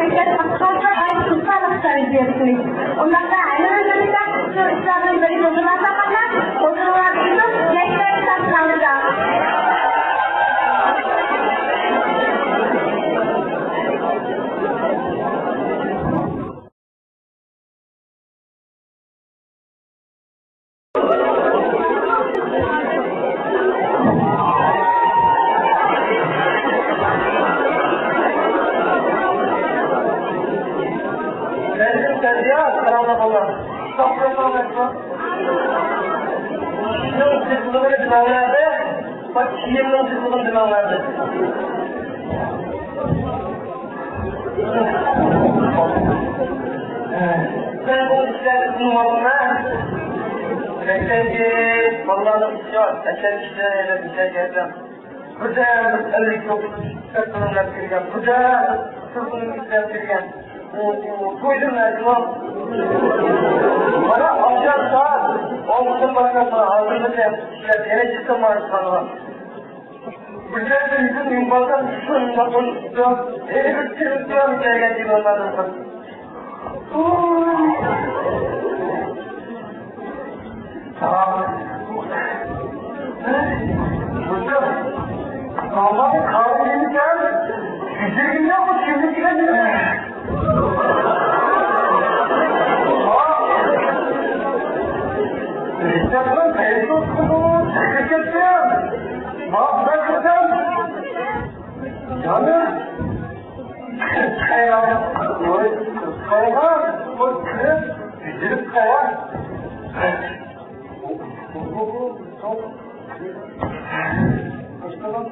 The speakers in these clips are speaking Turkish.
mereka sampai air susah sekali dia sini. Untuk saya kita selalu beri beberapa karena beberapa itu kita selalu koydum Erdoğan. Bana alacağım saat, olmuşsun başkasına hazırlayacağım. İşte yine çıktım marşkanına. Güzel bir yüzün yukarıdan şununla konuştum. Eli bir çırptığım geldiğim onlardan. Tamam. Hocam, Allah'ın kahveni gel. Güzel günler bu şimdi gidelim. İşte ben tuttum, çekeceğim. Mahvedeceğim. Yani, kaya, bu kız, güzel kaya. Başkanım.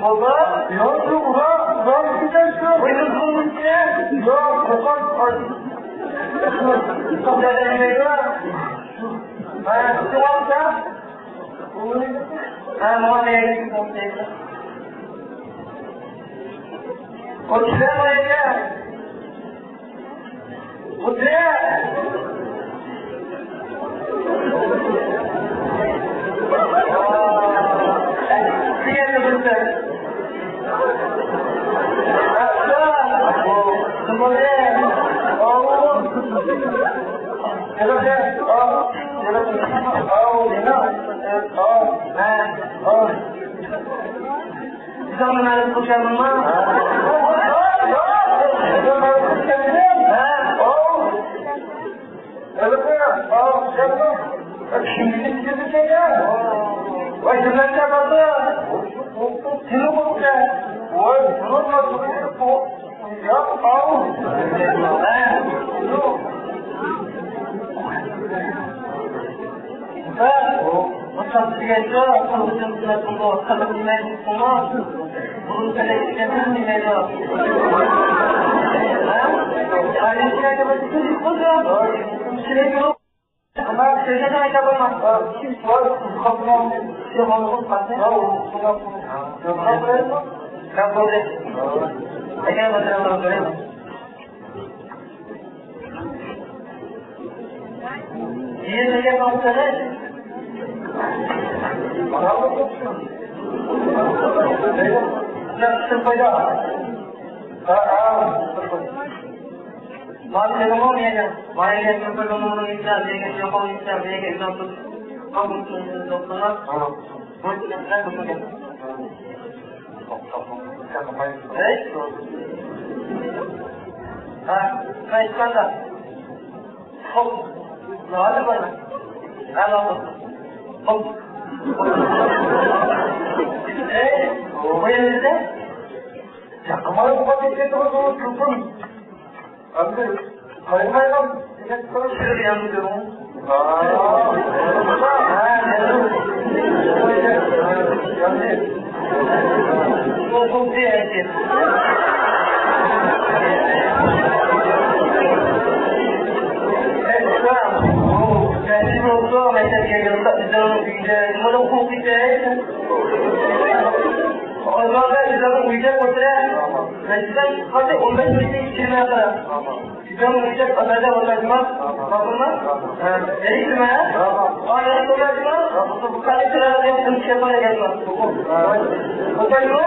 Allah, yoktu ulan gidersin. Buyurun bunun içine. Yok, kokar. Çok da yemeği var. Sıvam sen? Muhammed'e gittim ortaya. O çizer oraya. O çizer. Bisa menarik kucing mah? Belum selesai ni lagi. Hari ini ada betul betul. Selesai. Ama selesai nak apa mas? Soal khutbah semua orang pasti. Kau boleh. Ayah macam orang boleh. Dia saja kau selesai. Sepeda. Mari kita mau ni aja. Mari kita perlu mengurus kita, dengan siapa kita, dengan kita tu, kamu tu doktor lah. Boleh kita betul. Saya sekarang. Kau, nak apa? Kalau, kau. Boleh ya kemarin bukan itu terus kupon. Ambil, kemarin kan terus yang itu. Kupon dia aja. Jadi doktor macam dia tak bisa kita, mana kupon kita. Allah kan Sizden uyacak ortaya. Sizden hadi 15 minute içirmeye kadar. Sizden uyacak adayda olacağız. Bakınlar. Nereye gitmeye? Aynen olacağız. Bu kalitelerden hepsini yapmaya gelmez. Olacağız.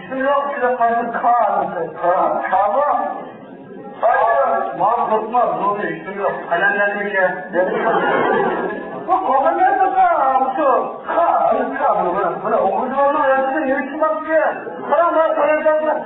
İşim yok, bir de karşı Kama. Hayır, mal tutmaz, doğru, işim yok. Kalemlerimi gel. Bu konular da kaldı. Kaldı. Bunu okuyucu olma, yazıda yürütüm bak diye. Karamlar, kalemlerine.